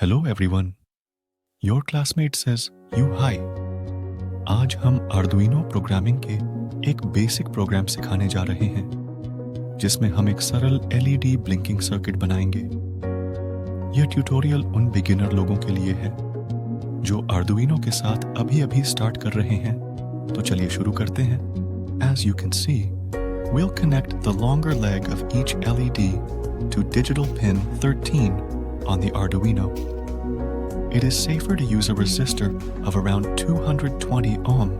Hello everyone, your classmate says you hi. आज हम Arduino programming के एक बेसिक प्रोग्राम सिखाने जा रहे हैं जिसमें हम एक सरल एलईडी ब्लिंकिंग सर्किट बनाएंगे। यह ट्यूटोरियल उन बिगिनर लोगों के लिए है जो आर्डुइनो के साथ अभी स्टार्ट कर रहे हैं। तो चलिए शुरू करते हैं। As you can see, we'll connect the longer leg of each LED to digital pin 13 on the Arduino. It is safer to use a resistor of around 220 ohm,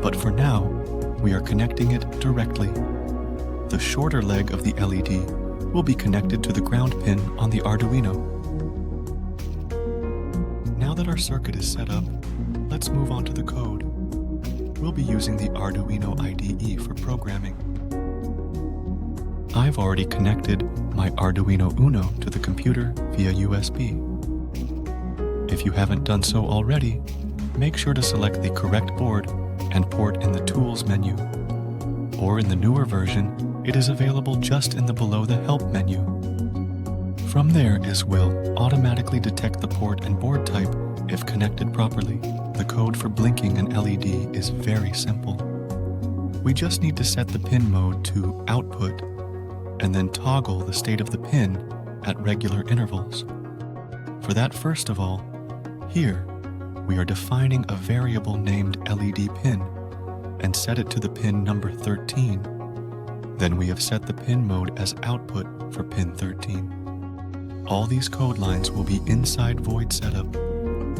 but for now, we are connecting it directly. The shorter leg of the LED will be connected to the ground pin on the Arduino. Now that our circuit is set up, let's move on to the code. We'll be using the Arduino IDE for programming. I've already connected my Arduino Uno to the computer via USB. If you haven't done so already, make sure to select the correct board and port in the Tools menu. Or in the newer version, it is available just in the below the Help menu. From there will automatically detect the port and board type if connected properly. The code for blinking an LED is very simple. We just need to set the pin mode to output and then toggle the state of the pin at regular intervals. For that, first of all, here we are defining a variable named LED pin and set it to the pin number 13. Then we have set the pin mode as output for pin 13. All these code lines will be inside void setup,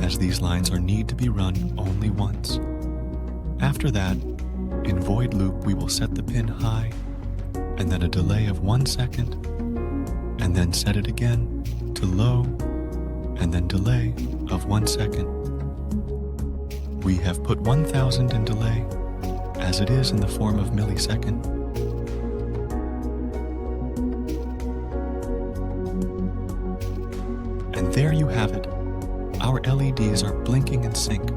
as these lines need to be run only once. After that, in void loop we will set the pin high and then a delay of 1 second, and then set it again to low, and then delay of 1 second. We have put 1000 in delay, as it is in the form of millisecond. And there you have it. Our LEDs are blinking in sync.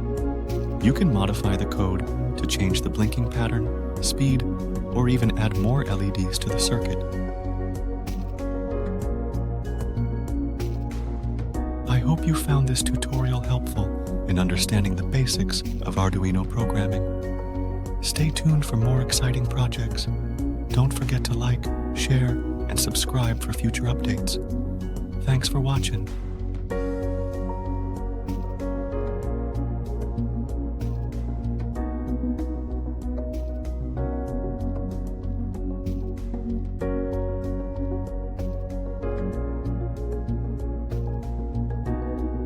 You can modify the code to change the blinking pattern, speed, or even add more LEDs to the circuit. I hope you found this tutorial helpful in understanding the basics of Arduino programming. Stay tuned for more exciting projects. Don't forget to like, share, and subscribe for future updates. Thanks for watching.